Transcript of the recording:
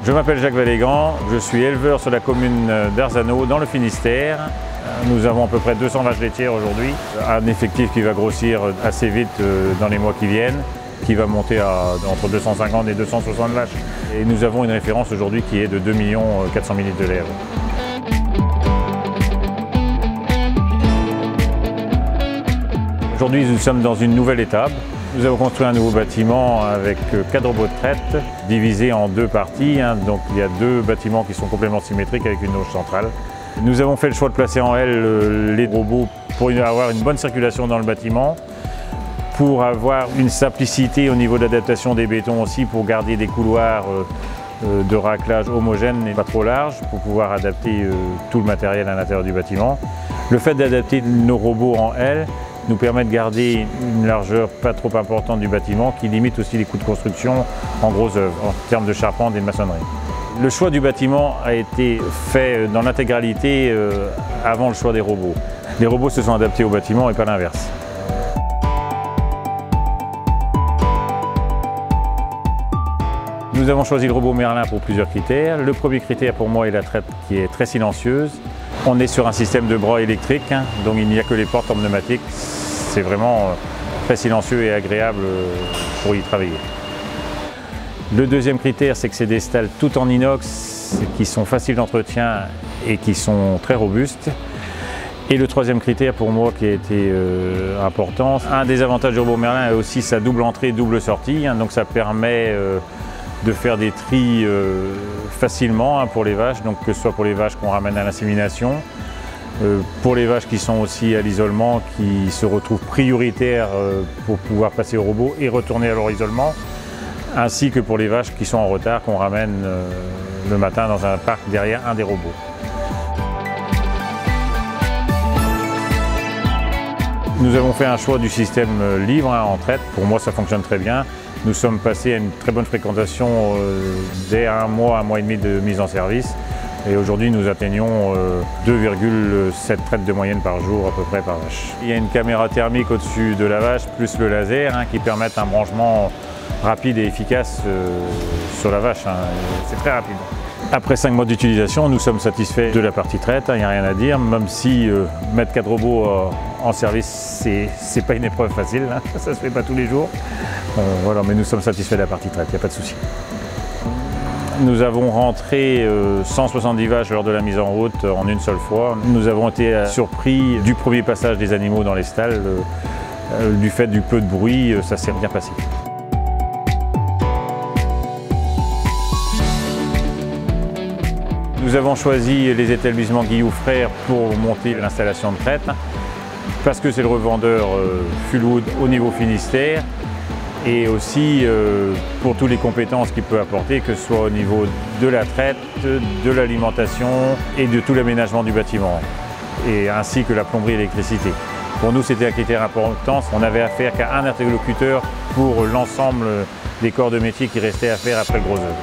Je m'appelle Jacques Valégrand, je suis éleveur sur la commune d'Arzano dans le Finistère. Nous avons à peu près 200 vaches laitières aujourd'hui, un effectif qui va grossir assez vite dans les mois qui viennent, qui va monter à entre 250 et 260 vaches. Et nous avons une référence aujourd'hui qui est de 2 400 000 litres de lait. Aujourd'hui, nous sommes dans une nouvelle étape. Nous avons construit un nouveau bâtiment avec 4 robots de traite divisés en 2 parties. Donc il y a 2 bâtiments qui sont complètement symétriques avec une auge centrale. Nous avons fait le choix de placer en L les robots pour avoir une bonne circulation dans le bâtiment, pour avoir une simplicité au niveau de l'adaptation des bétons aussi, pour garder des couloirs de raclage homogènes et pas trop larges, pour pouvoir adapter tout le matériel à l'intérieur du bâtiment. Le fait d'adapter nos robots en L nous permet de garder une largeur pas trop importante du bâtiment qui limite aussi les coûts de construction en gros œuvres, en termes de charpente et de maçonnerie. Le choix du bâtiment a été fait dans l'intégralité avant le choix des robots. Les robots se sont adaptés au bâtiment et pas l'inverse. Nous avons choisi le robot Merlin pour plusieurs critères. Le premier critère pour moi est la traite qui est très silencieuse. On est sur un système de bras électrique, donc il n'y a que les portes en pneumatique. C'est vraiment très silencieux et agréable pour y travailler. Le deuxième critère, c'est que c'est des stalles toutes en inox qui sont faciles d'entretien et qui sont très robustes. Et le troisième critère pour moi qui a été important, un des avantages du robot Merlin est aussi sa double entrée, double sortie, donc ça permet de faire des tris facilement pour les vaches, donc que ce soit pour les vaches qu'on ramène à l'insémination, pour les vaches qui sont aussi à l'isolement, qui se retrouvent prioritaires pour pouvoir passer au robot et retourner à leur isolement, ainsi que pour les vaches qui sont en retard, qu'on ramène le matin dans un parc derrière un des robots. Nous avons fait un choix du système libre en traite. Pour moi, ça fonctionne très bien. Nous sommes passés à une très bonne fréquentation dès un mois et demi de mise en service. Et aujourd'hui, nous atteignons 2,7 traites de moyenne par jour à peu près par vache. Il y a une caméra thermique au-dessus de la vache, plus le laser, qui permettent un branchement rapide et efficace sur la vache. C'est très rapide. Après 5 mois d'utilisation, nous sommes satisfaits de la partie traite, il n'y a rien à dire, même si mettre 4 robots en service, c'est pas une épreuve facile, ça se fait pas tous les jours. Voilà, mais nous sommes satisfaits de la partie traite, il n'y a pas de souci. Nous avons rentré 170 vaches lors de la mise en route en une seule fois. Nous avons été surpris du premier passage des animaux dans les stalles, du fait du peu de bruit, ça s'est bien passé. Nous avons choisi les établissements Guillou Frères pour monter l'installation de traite, parce que c'est le revendeur Fullwood au niveau Finistère, et aussi pour toutes les compétences qu'il peut apporter, que ce soit au niveau de la traite, de l'alimentation et de tout l'aménagement du bâtiment, et ainsi que la plomberie et l'électricité. Pour nous, c'était un critère important. On n'avait affaire qu'à un interlocuteur pour l'ensemble des corps de métier qui restaient à faire après le gros œuvre.